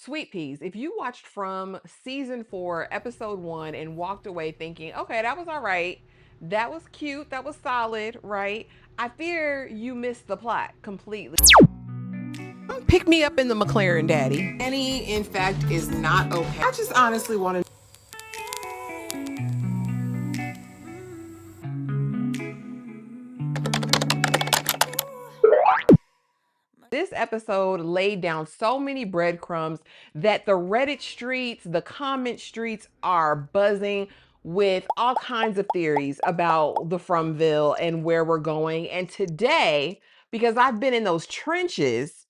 Sweet peas, if you watched from season 4, episode 1, and walked away thinking, okay, that was all right, that was cute, that was solid, right? I fear you missed the plot completely. Pick me up in the McLaren, Daddy. Annie, in fact, is not okay. I just honestly want to. This episode laid down so many breadcrumbs that the Reddit streets, the comment streets are buzzing with all kinds of theories about the Fromville and where we're going. And today, because I've been in those trenches,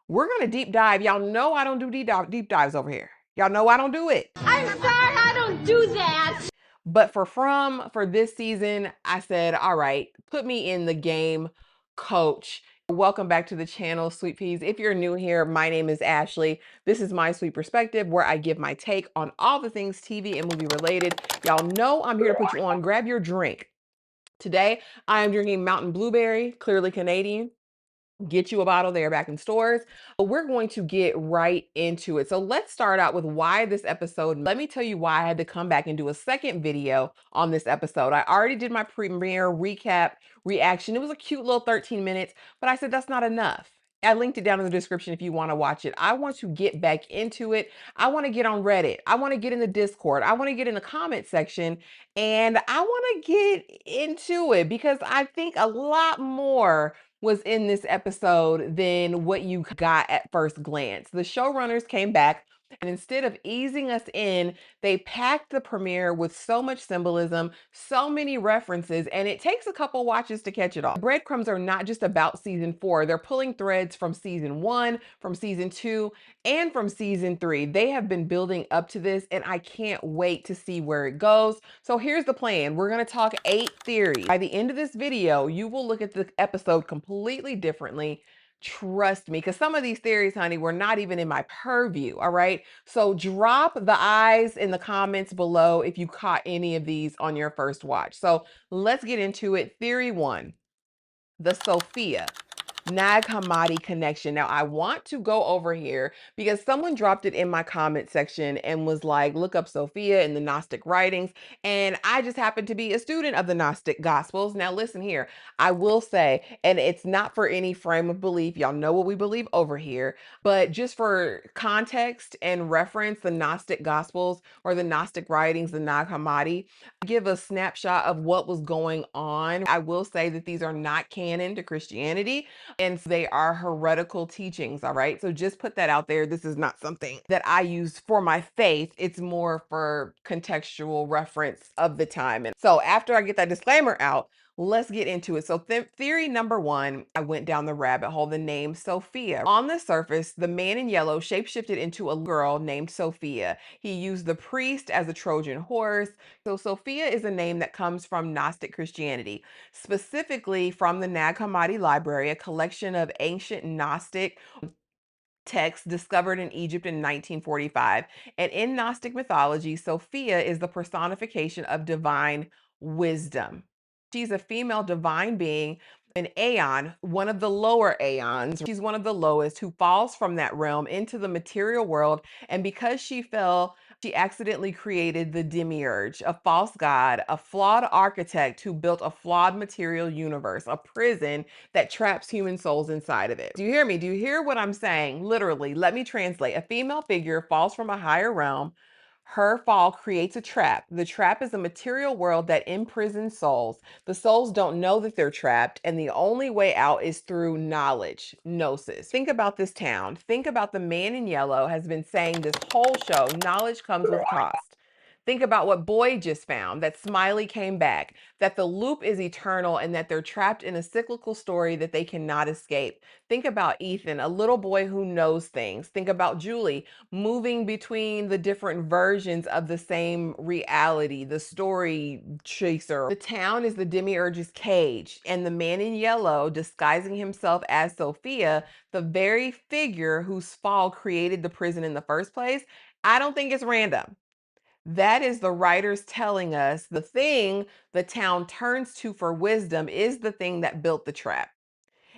we're going to deep dive. Y'all know I don't do deep dives over here. Y'all know I don't do it. I'm sorry, I don't do that. But for this season, I said, all right, put me in the game, coach. Welcome back to the channel, Sweet Peas. If you're new here, my name is Ashley. This is My Sweet Perspective, where I give my take on all the things TV and movie related. Y'all know I'm here to put you on. Grab your drink. Today, I am drinking Mountain Blueberry, clearly Canadian. Get you a bottle, they are back in stores. But we're going to get right into it. So let's start out with why this episode. Let me tell you why I had to come back and do a second video on this episode. I already did my premiere recap reaction. It was a cute little 13 minutes, but I said that's not enough. I linked it down in the description if you want to watch it. I want to get back into it. I want to get on Reddit. I want to get in the Discord. I want to get in the comment section, and I want to get into it because I think a lot more was in this episode than what you got at first glance. The showrunners came back, and instead of easing us in, they packed the premiere with so much symbolism, so many references, and it takes a couple watches to catch it all. Breadcrumbs are not just about season 4. They're pulling threads from season 1, from season 2, and from season 3. They have been building up to this, and I can't wait to see where it goes. So here's the plan. We're going to talk 8 theories. By the end of this video, you will look at the episode completely differently. Trust me, because some of these theories, honey, were not even in my purview. All right. So drop the eyes in the comments below if you caught any of these on your first watch. So let's get into it. Theory 1, the Sophia Nag Hammadi connection. Now, I want to go over here because someone dropped it in my comment section and was like, look up Sophia in the Gnostic writings. And I just happen to be a student of the Gnostic Gospels. Now, listen here. I will say, and it's not for any frame of belief. Y'all know what we believe over here. But just for context and reference, the Gnostic Gospels or the Gnostic writings, the Nag Hammadi, give a snapshot of what was going on. I will say that these are not canon to Christianity, and they are heretical teachings. All right. So just put that out there. This is not something that I use for my faith. It's more for contextual reference of the time. And so after I get that disclaimer out, let's get into it. So theory number 1, I went down the rabbit hole, the name Sophia. On the surface, the man in yellow shapeshifted into a girl named Sophia. He used the priest as a Trojan horse. So Sophia is a name that comes from Gnostic Christianity, specifically from the Nag Hammadi Library, a collection of ancient Gnostic texts discovered in Egypt in 1945. And in Gnostic mythology, Sophia is the personification of divine wisdom. She's a female divine being, an aeon, one of the lower aeons. She's one of the lowest who falls from that realm into the material world. And because she fell, she accidentally created the demiurge, a false god, a flawed architect who built a flawed material universe, a prison that traps human souls inside of it. Do you hear me? Do you hear what I'm saying? Literally, let me translate. A female figure falls from a higher realm. Her fall creates a trap. The trap is a material world that imprisons souls. The souls don't know that they're trapped, and the only way out is through knowledge, gnosis. Think about this town. Think about the man in yellow has been saying this whole show, knowledge comes with cost. Think about what Boyd just found, that Smiley came back, that the loop is eternal and that they're trapped in a cyclical story that they cannot escape. Think about Ethan, a little boy who knows things. Think about Julie, moving between the different versions of the same reality, the story chaser. The town is the demiurge's cage, and the man in yellow, disguising himself as Sophia, the very figure whose fall created the prison in the first place. I don't think it's random. That is the writers telling us the thing the town turns to for wisdom is the thing that built the trap.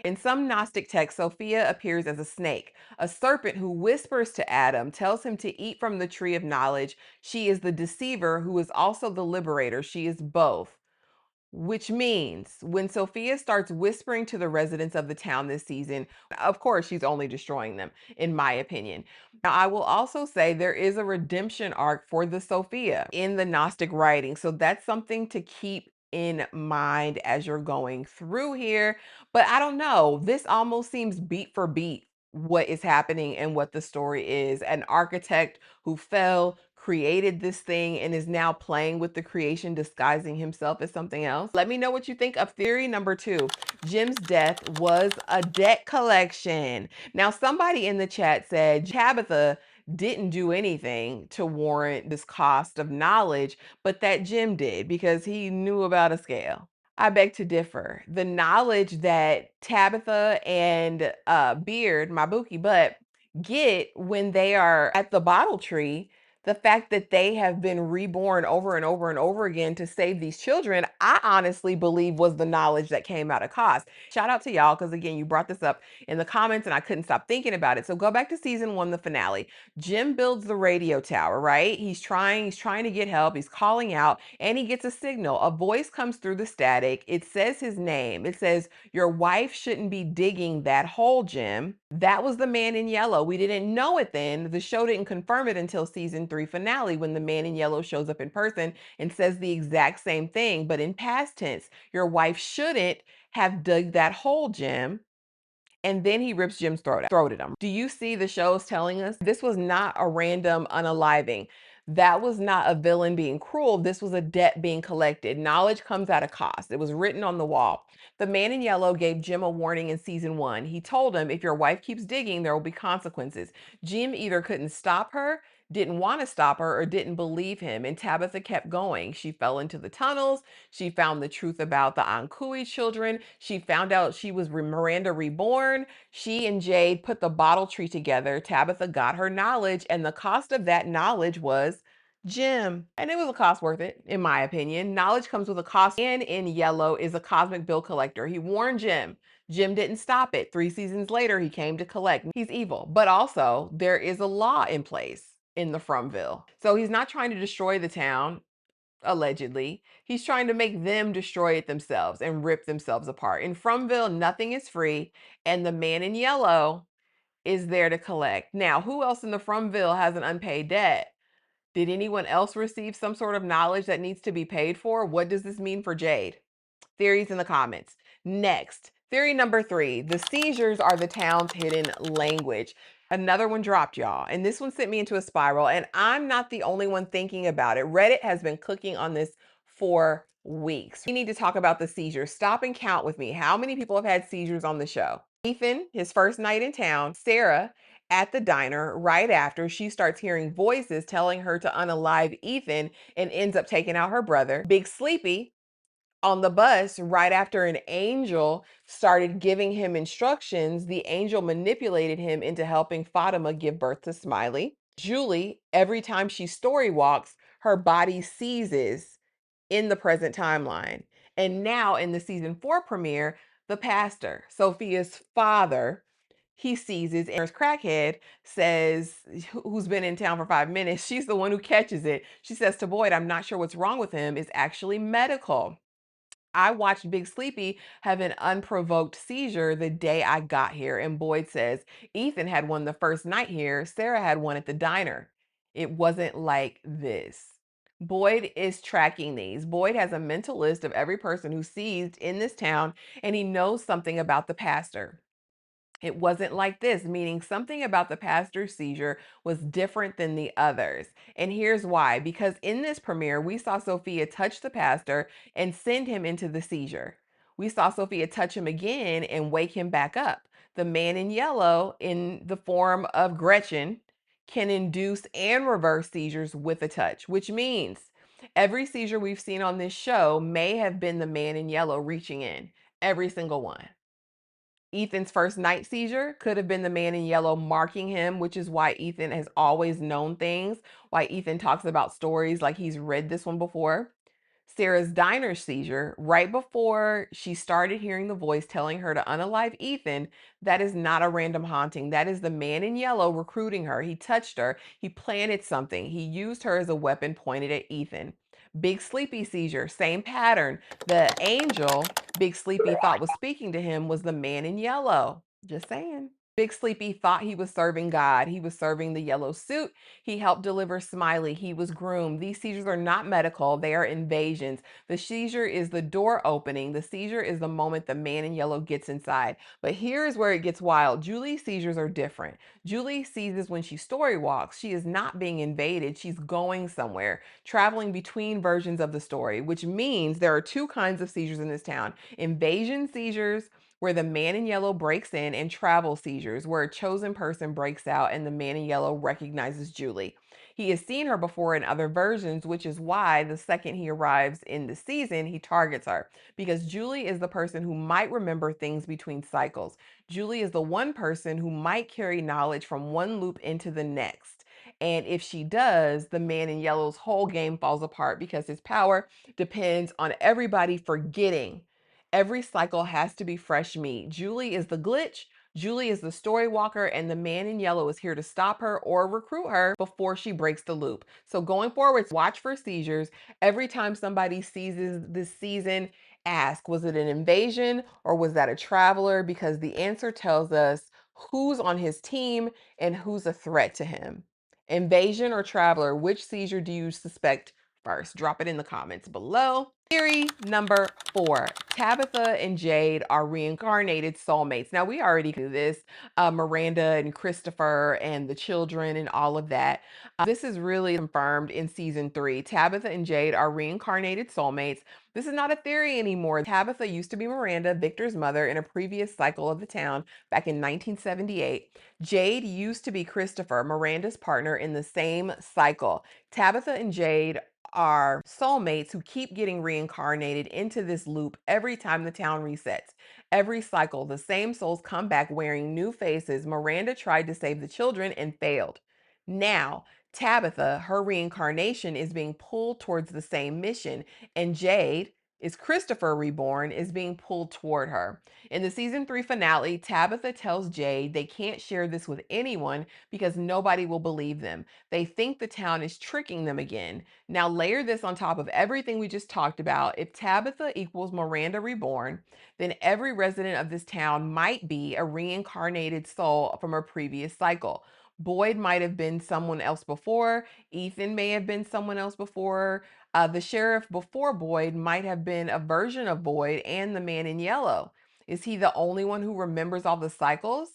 In some Gnostic texts, Sophia appears as a snake, a serpent who whispers to Adam, tells him to eat from the tree of knowledge. She is the deceiver who is also the liberator. She is both. Which means when Sophia starts whispering to the residents of the town this season, of course, she's only destroying them, in my opinion. Now, I will also say there is a redemption arc for the Sophia in the Gnostic writing. So that's something to keep in mind as you're going through here. But I don't know, this almost seems beat for beat what is happening and what the story is. An architect who fell, created this thing, and is now playing with the creation, disguising himself as something else. Let me know what you think of theory number 2. Jim's death was a debt collection. Now, somebody in the chat said Tabitha didn't do anything to warrant this cost of knowledge, but that Jim did because he knew about a scale. I beg to differ. The knowledge that Tabitha and Beard, my bookie butt, get when they are at the bottle tree, the fact that they have been reborn over and over and over again to save these children, I honestly believe was the knowledge that came out of cost. Shout out to y'all, because again, you brought this up in the comments and I couldn't stop thinking about it. So go back to season 1, the finale. Jim builds the radio tower, right? He's trying to get help. He's calling out and he gets a signal. A voice comes through the static. It says his name. It says, "Your wife shouldn't be digging that hole, Jim." That was the man in yellow. We didn't know it then. The show didn't confirm it until season 3 finale when the man in yellow shows up in person and says the exact same thing, but in past tense. "Your wife shouldn't have dug that hole, Jim." And then he rips Jim's throat at him. Do you see the show's telling us this was not a random unaliving? That was not a villain being cruel. This was a debt being collected. Knowledge comes at a cost. It was written on the wall. The man in yellow gave Jim a warning in season 1. He told him, if your wife keeps digging, there will be consequences. Jim either couldn't stop her, didn't want to stop her, or didn't believe him. And Tabitha kept going. She fell into the tunnels. She found the truth about the Ankui children. She found out she was Miranda reborn. She and Jade put the bottle tree together. Tabitha got her knowledge, and the cost of that knowledge was Jim. And it was a cost worth it, in my opinion. Knowledge comes with a cost. And in yellow is a cosmic bill collector. He warned Jim. Jim didn't stop it. 3 seasons later, he came to collect. He's evil. But also, there is a law in place in the Fromville. So he's not trying to destroy the town, allegedly. He's trying to make them destroy it themselves and rip themselves apart. In Fromville, nothing is free, and the man in yellow is there to collect. Now, who else in the Fromville has an unpaid debt? Did anyone else receive some sort of knowledge that needs to be paid for? What does this mean for Jade? Theories in the comments. Next, theory number 3, the seizures are the town's hidden language. Another one dropped, y'all, and this one sent me into a spiral, and I'm not the only one thinking about it. Reddit has been cooking on this for weeks. We need to talk about the seizures. Stop and count with me. How many people have had seizures on the show? Ethan, his first night in town. Sarah at the diner right after she starts hearing voices telling her to unalive Ethan and ends up taking out her brother. Big Sleepy on the bus right after an angel started giving him instructions. The angel manipulated him into helping Fatima give birth to Smiley. Julie, every time she story walks, her body seizes in the present timeline. And now in the season 4 premiere, the pastor, Sophia's father, he seizes, and his crackhead says, who's been in town for 5 minutes, she's the one who catches it. She says to Boyd, "I'm not sure what's wrong with him. It's actually medical." I watched Big Sleepy have an unprovoked seizure the day I got here, and Boyd says Ethan had one the first night here. Sarah had one at the diner. It wasn't like this. Boyd is tracking these. Boyd has a mental list of every person who seized in this town, and he knows something about the pastor. It wasn't like this, meaning something about the pastor's seizure was different than the others. And here's why. Because in this premiere, we saw Sophia touch the pastor and send him into the seizure. We saw Sophia touch him again and wake him back up. The man in yellow, in the form of Gretchen, can induce and reverse seizures with a touch, which means every seizure we've seen on this show may have been the man in yellow reaching in. Every single one. Ethan's first night seizure could have been the man in yellow marking him, which is why Ethan has always known things, why Ethan talks about stories like he's read this one before. Sarah's diner seizure, right before she started hearing the voice telling her to unalive Ethan, that is not a random haunting. That is the man in yellow recruiting her. He touched her. He planted something. He used her as a weapon pointed at Ethan. Big Sleepy seizure, same pattern. The angel Big Sleepy thought was speaking to him was the man in yellow. Just saying. Big Sleepy thought he was serving God. He was serving the yellow suit. He helped deliver Smiley. He was groomed. These seizures are not medical. They are invasions. The seizure is the door opening. The seizure is the moment the man in yellow gets inside. But here is where it gets wild. Julie's seizures are different. Julie seizes when she story walks. She is not being invaded. She's going somewhere, traveling between versions of the story, which means there are two kinds of seizures in this town. Invasion seizures, where the man in yellow breaks in, and travel seizures, where a chosen person breaks out and the man in yellow recognizes Julie. He has seen her before in other versions, which is why the second he arrives in the season, he targets her, because Julie is the person who might remember things between cycles. Julie is the one person who might carry knowledge from one loop into the next. And if she does, the man in yellow's whole game falls apart because his power depends on everybody forgetting. Every cycle has to be fresh meat. Julie is the glitch. Julie is the story walker, and the man in yellow is here to stop her or recruit her before she breaks the loop. So going forward, watch for seizures. Every time somebody seizes this season, ask, was it an invasion or was that a traveler? Because the answer tells us who's on his team and who's a threat to him. Invasion or traveler, which seizure do you suspect first? Drop it in the comments below. Theory number 4, Tabitha and Jade are reincarnated soulmates. Now, we already knew this, Miranda and Christopher and the children and all of that. This is really confirmed in season 3. Tabitha and Jade are reincarnated soulmates. This is not a theory anymore. Tabitha used to be Miranda, Victor's mother, in a previous cycle of the town back in 1978. Jade used to be Christopher, Miranda's partner in the same cycle. Tabitha and Jade are soulmates who keep getting reincarnated into this loop every time the town resets. Every cycle, the same souls come back wearing new faces. Miranda tried to save the children and failed. Now, Tabitha, her reincarnation, is being pulled towards the same mission, and Jade is Christopher reborn, is being pulled toward her. In the season 3 finale, Tabitha tells Jade they can't share this with anyone because nobody will believe them. They think the town is tricking them again. Now layer this on top of everything we just talked about. If Tabitha equals Miranda reborn, then every resident of this town might be a reincarnated soul from a previous cycle. Boyd might have been someone else before. Ethan may have been someone else before. The sheriff before Boyd might have been a version of Boyd and the man in yellow. Is he the only one who remembers all the cycles?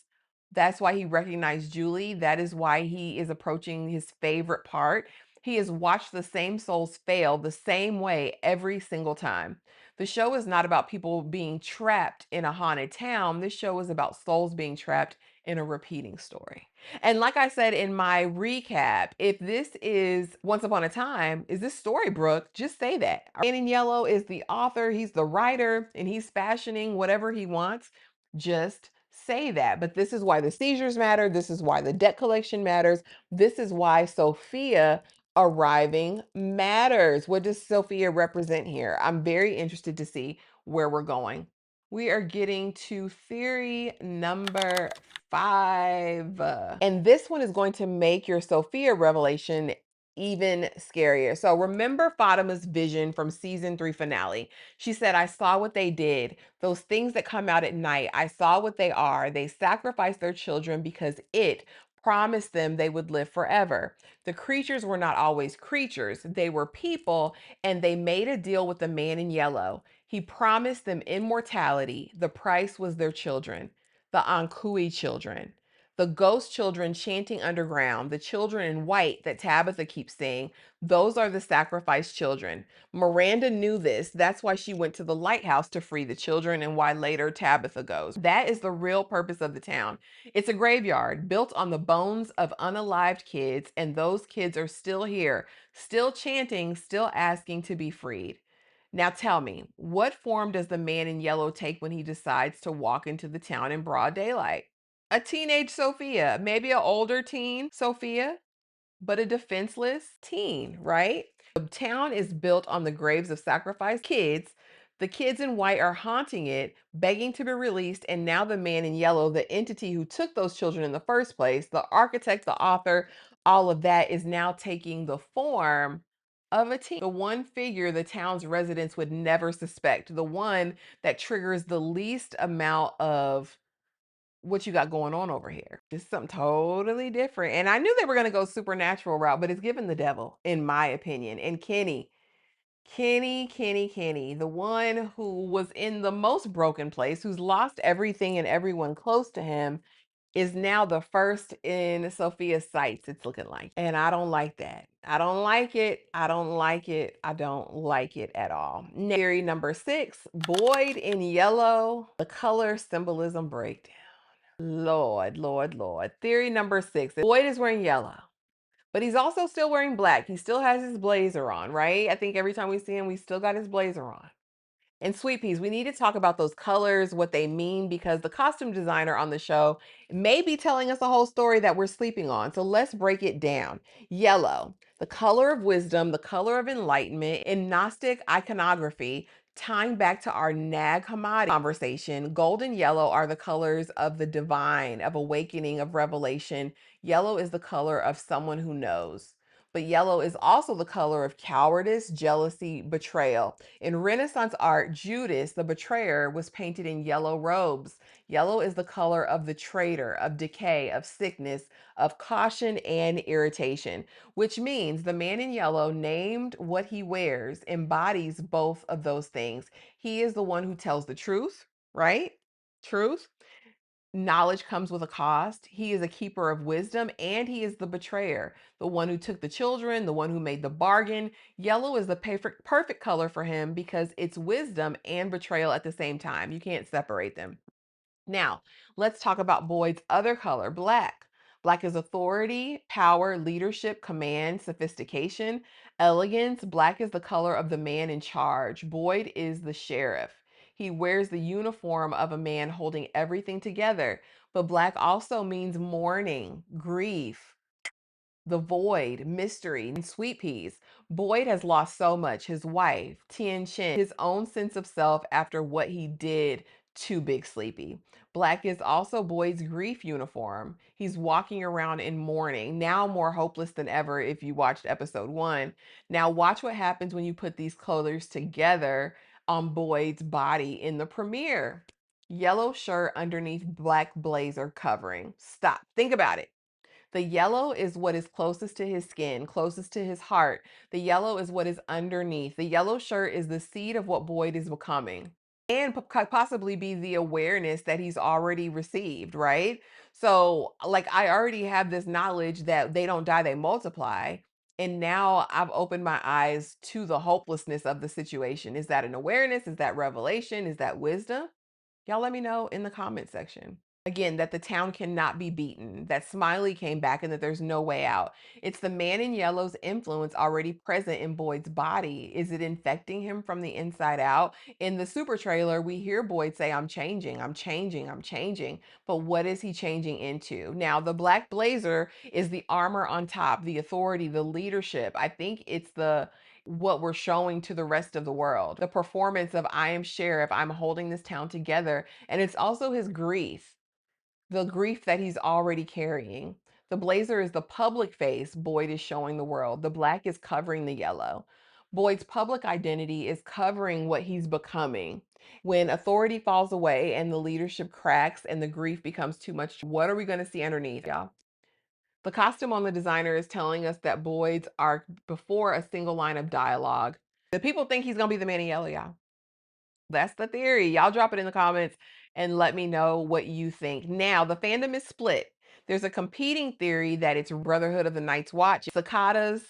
That's why he recognized Julie. That is why he is approaching his favorite part. He has watched the same souls fail the same way every single time. The show is not about people being trapped in a haunted town. This show is about souls being trapped in a repeating story. And like I said in my recap, if this is Once Upon a Time, is this Storybrooke? Just say that. Man in Yellow is the author, he's the writer, and he's fashioning whatever he wants. Just say that. But this is why the seizures matter. This is why the debt collection matters. This is why Sophia arriving matters. What does Sophia represent here? I'm very interested to see where we're going. We are getting to theory number 5. And this one is going to make your Sophia revelation even scarier. So remember Fatima's vision from season 3 finale. She said, I saw what they did. Those things that come out at night, I saw what they are. They sacrificed their children because it promised them they would live forever. The creatures were not always creatures. They were people, and they made a deal with the man in yellow. He promised them immortality. The price was their children, the Ankui children. The ghost children chanting underground, the children in white that Tabitha keeps saying, those are the sacrificed children. Miranda knew this. That's why she went to the lighthouse to free the children, and why later Tabitha goes. That is the real purpose of the town. It's a graveyard built on the bones of unalived kids, and those kids are still here, still chanting, still asking to be freed. Now tell me, what form does the man in yellow take when he decides to walk into the town in broad daylight? A teenage Sophia, maybe an older teen Sophia, but a defenseless teen, right? The town is built on the graves of sacrificed kids. The kids in white are haunting it, begging to be released. And now the man in yellow, the entity who took those children in the first place, the architect, the author, all of that is now taking the form of a teen. The one figure the town's residents would never suspect, the one that triggers the least amount of what you got going on over here. This is something totally different. And I knew they were going to go supernatural route, but it's given the devil, in my opinion. And Kenny, the one who was in the most broken place, who's lost everything and everyone close to him, is now the first in Sophia's sights, it's looking like. And I don't like that. I don't like it. I don't like it. I don't like it at all. Theory number 6, Boyd in yellow, the color symbolism breakdown. Lord. Theory number 6. Boyd is wearing yellow, but he's also still wearing black. He still has his blazer on, right? I think every time we see him, we still got his blazer on. And sweet peas, we need to talk about those colors, what they mean, because the costume designer on the show may be telling us a whole story that we're sleeping on. So let's break it down. Yellow, the color of wisdom, the color of enlightenment. In Gnostic iconography, tying back to our Nag Hammadi conversation, gold and yellow are the colors of the divine, of awakening, of revelation. Yellow is the color of someone who knows. But yellow is also the color of cowardice, jealousy, betrayal. In Renaissance art, Judas, the betrayer, was painted in yellow robes. Yellow is the color of the traitor, of decay, of sickness, of caution and irritation, which means the man in yellow, named what he wears, embodies both of those things. He is the one who tells the truth, right? Truth. Knowledge comes with a cost. He is a keeper of wisdom, and he is the betrayer, the one who took the children, the one who made the bargain. Yellow is the perfect color for him because it's wisdom and betrayal at the same time. You can't separate them. Now, let's talk about Boyd's other color, black. Black is authority, power, leadership, command, sophistication, elegance. Black is the color of the man in charge. Boyd is the sheriff. He wears the uniform of a man holding everything together. But black also means mourning, grief, the void, mystery, and sweet peas. Boyd has lost so much, his wife, Tien Shin, his own sense of self after what he did to Big Sleepy. Black is also Boyd's grief uniform. He's walking around in mourning, now more hopeless than ever if you watched episode 1. Now watch what happens when you put these colors together on Boyd's body in the premiere. Yellow shirt underneath black blazer covering. Stop. Think about it. The yellow is what is closest to his skin, closest to his heart. The yellow is what is underneath. The yellow shirt is the seed of what Boyd is becoming, and could possibly be the awareness that he's already received, right? So, like, I already have this knowledge that they don't die, they multiply. And now I've opened my eyes to the hopelessness of the situation. Is that an awareness? Is that revelation? Is that wisdom? Y'all let me know in the comment section. Again, that the town cannot be beaten, that Smiley came back and that there's no way out. It's the man in yellow's influence already present in Boyd's body. Is it infecting him from the inside out? In the super trailer, we hear Boyd say, I'm changing, I'm changing, I'm changing. But what is he changing into? Now, the black blazer is the armor on top, the authority, the leadership. I think it's the what we're showing to the rest of the world. The performance of I am sheriff, I'm holding this town together. And it's also his grief, the grief that he's already carrying. The blazer is the public face Boyd is showing the world. The black is covering the yellow. Boyd's public identity is covering what he's becoming. When authority falls away and the leadership cracks and the grief becomes too much, what are we going to see underneath, y'all? The costume on the designer is telling us that Boyd's are before a single line of dialogue. The people think he's going to be the man in yellow, y'all. That's the theory. Y'all drop it in the comments and let me know what you think. Now, the fandom is split. There's a competing theory that it's Brotherhood of the Night's Watch. Cicadas,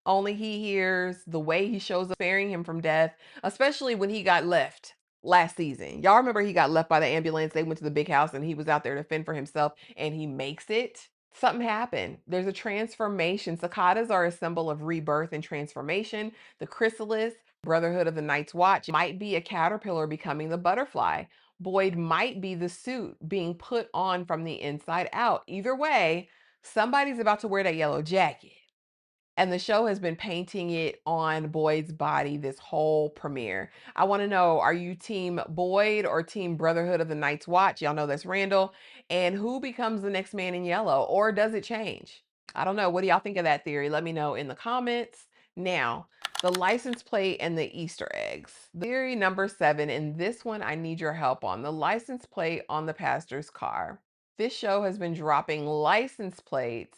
only he hears, the way he shows up, sparing him from death, especially when he got left last season. Y'all remember he got left by the ambulance. They went to the big house and he was out there to fend for himself and he makes it. Something happened. There's a transformation. Cicadas are a symbol of rebirth and transformation. The chrysalis, Brotherhood of the Night's Watch, might be a caterpillar becoming the butterfly. Boyd might be the suit being put on from the inside out. Either way, somebody's about to wear that yellow jacket. And the show has been painting it on Boyd's body this whole premiere. I want to know, are you team Boyd or team Brotherhood of the Night's Watch? Y'all know that's Randall. And who becomes the next man in yellow? Or does it change? I don't know. What do y'all think of that theory? Let me know in the comments. Now, the license plate and the Easter eggs. Theory number 7, and this one I need your help on. The license plate on the pastor's car. This show has been dropping license plates,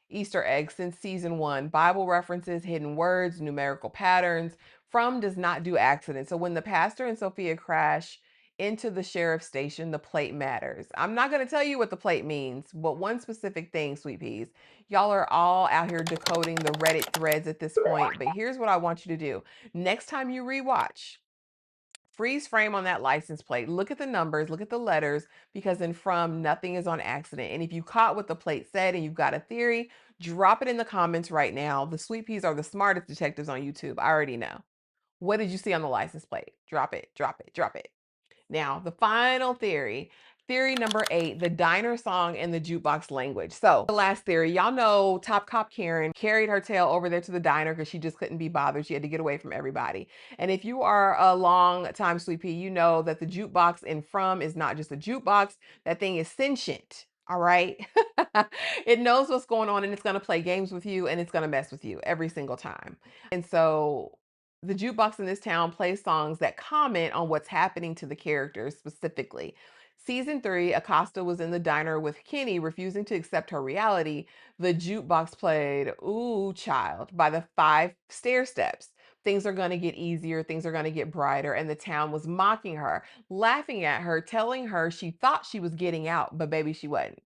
Easter eggs since season 1. Bible references, hidden words, numerical patterns. From does not do accidents. So when the pastor and Sophia crash into the sheriff's station, the plate matters. I'm not going to tell you what the plate means, but one specific thing, sweet peas. Y'all are all out here decoding the Reddit threads at this point, but here's what I want you to do. Next time you rewatch, freeze frame on that license plate. Look at the numbers, look at the letters, because in From, nothing is on accident. And if you caught what the plate said and you've got a theory, drop it in the comments right now. The sweet peas are the smartest detectives on YouTube. I already know. What did you see on the license plate? Drop it, drop it, drop it. Now, the final theory, theory number 8, the diner song and the jukebox language. So, the last theory, y'all know Top Cop Karen carried her tail over there to the diner because she just couldn't be bothered. She had to get away from everybody. And if you are a long time sweet pea, you know that the jukebox in From is not just a jukebox, that thing is sentient. All right. It knows what's going on and it's going to play games with you and it's going to mess with you every single time. And so the jukebox in this town plays songs that comment on what's happening to the characters specifically. Season 3, Acosta was in the diner with Kenny, refusing to accept her reality. The jukebox played Ooh Child by the 5 Stair Steps. Things are going to get easier, things are going to get brighter, and the town was mocking her, laughing at her, telling her she thought she was getting out, but baby, she wasn't.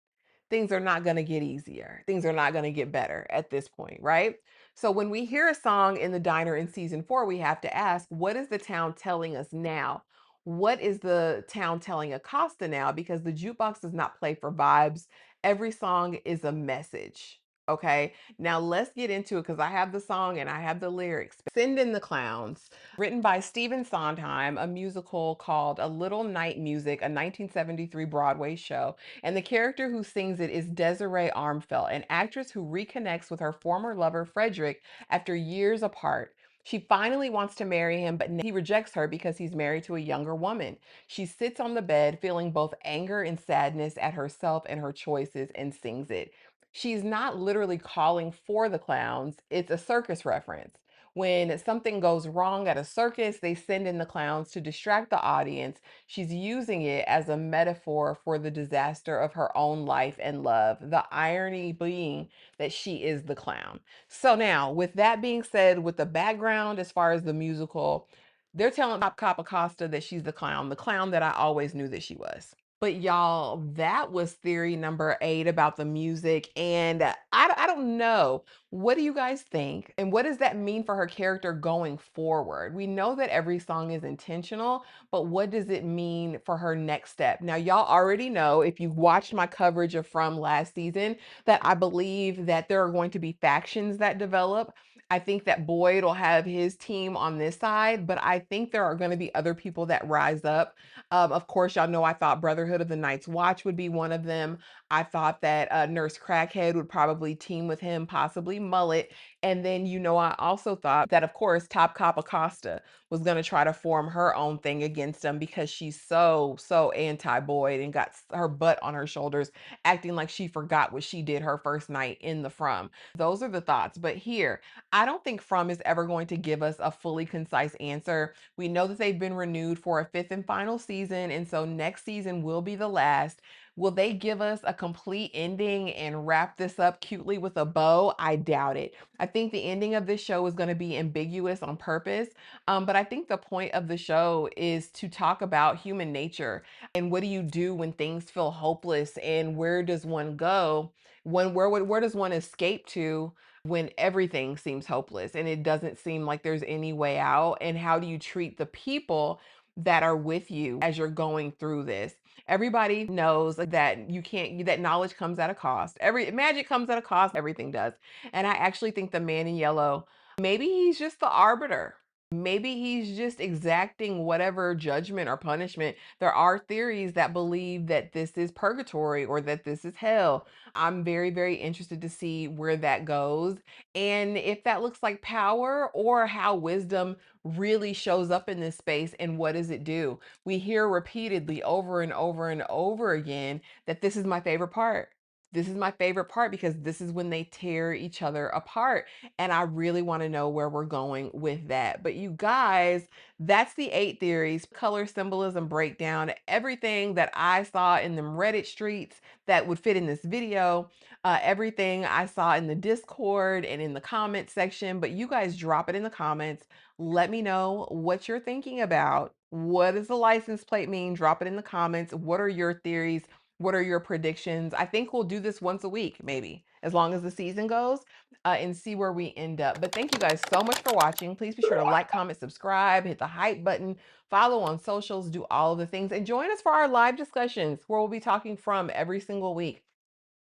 Things are not going to get easier. Things are not going to get better at this point, right? So when we hear a song in the diner in season 4, we have to ask, what is the town telling us now? What is the town telling Acosta now? Because the jukebox does not play for vibes. Every song is a message. Okay, now let's get into it because I have the song and I have the lyrics. Send in the Clowns, written by Stephen Sondheim, a musical called A Little Night Music, a 1973 Broadway show. And the character who sings it is Desiree Armfelt, an actress who reconnects with her former lover, Frederick, after years apart. She finally wants to marry him, but he rejects her because he's married to a younger woman. She sits on the bed, feeling both anger and sadness at herself and her choices, and sings it. She's not literally calling for the clowns, it's a circus reference. When something goes wrong at a circus, they send in the clowns to distract the audience. She's using it as a metaphor for the disaster of her own life and love, the irony being that she is the clown. So now, with that being said, with the background as far as the musical, they're telling Top Cop Acosta that she's the clown that I always knew that she was. But y'all, that was theory number 8 about the music. And I don't know. What do you guys think? And what does that mean for her character going forward? We know that every song is intentional, but what does it mean for her next step? Now, y'all already know, if you've watched my coverage of From last season, that I believe that there are going to be factions that develop. I think that Boyd will have his team on this side, but I think there are going to be other people that rise up. Of course, y'all know I thought Brotherhood of the Night's Watch would be one of them. I thought that Nurse Crackhead would probably team with him, possibly Mullet. And then, I also thought that, of course, Top Cop Acosta was going to try to form her own thing against him because she's so anti-Boyd and got her butt on her shoulders, acting like she forgot what she did her first night in the From. Those are the thoughts. But here, I don't think From is ever going to give us a fully concise answer. We know that they've been renewed for a 5th and final season, and so next season will be the last. Will they give us a complete ending and wrap this up cutely with a bow? I doubt it. I think the ending of this show is going to be ambiguous on purpose. But I think the point of the show is to talk about human nature and what do you do when things feel hopeless and where does one go? Where does one escape to when everything seems hopeless and it doesn't seem like there's any way out? And how do you treat the people that are with you as you're going through this? Everybody knows that you can't, that knowledge comes at a cost. Every magic comes at a cost, everything does. And I actually think the man in yellow, maybe he's just the arbiter. Maybe he's just exacting whatever judgment or punishment. There are theories that believe that this is purgatory or that this is hell. I'm very, very interested to see where that goes and if that looks like power or how wisdom really shows up in this space and what does it do. We hear repeatedly over and over and over again that this is my favorite part. This is my favorite part because this is when they tear each other apart. And I really want to know where we're going with that. But you guys, that's the 8 theories, color symbolism breakdown, everything that I saw in them Reddit streets that would fit in this video, everything I saw in the Discord and in the comment section. But you guys drop it in the comments. Let me know what you're thinking about. What does the license plate mean? Drop it in the comments. What are your theories? What are your predictions? I think we'll do this once a week, maybe, as long as the season goes, and see where we end up. But thank you guys so much for watching. Please be sure to like, comment, subscribe, hit the hype button, follow on socials, do all of the things, and join us for our live discussions where we'll be talking from every single week.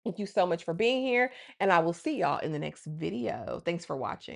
Thank you so much for being here, and I will see y'all in the next video. Thanks for watching.